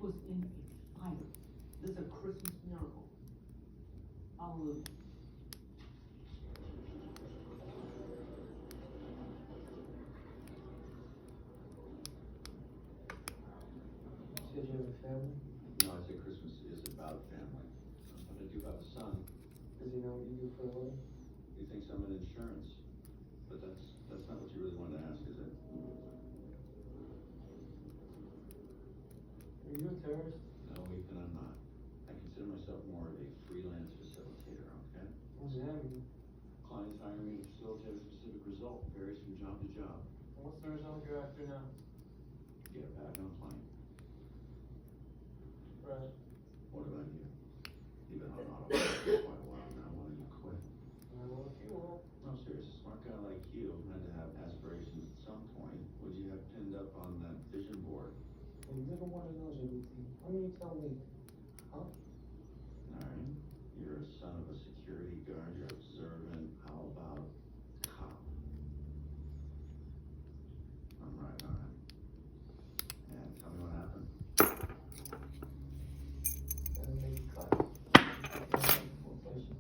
was in a fire. This is a Christmas miracle. Hallelujah. Did you have a family? No, I say Christmas is about family. But I do have a son. Does he know what you do for a living? He thinks I'm in insurance. But that's not what you really wanted to ask, is it? Are you a terrorist? No, Ethan, I'm not. I consider myself more of a freelance facilitator, okay? What does that mean? Clients hire me to facilitate a specific result, varies from job to job. What's the result you're after now? Get back on a plane. Right. What about you? You've been on autopilot for quite a while now. Why don't you quit? Well, if you won't. No, serious. A smart guy like you had to have aspirations at some point. What do you have pinned up on that vision board? You never want to know everything. Why don't you tell me?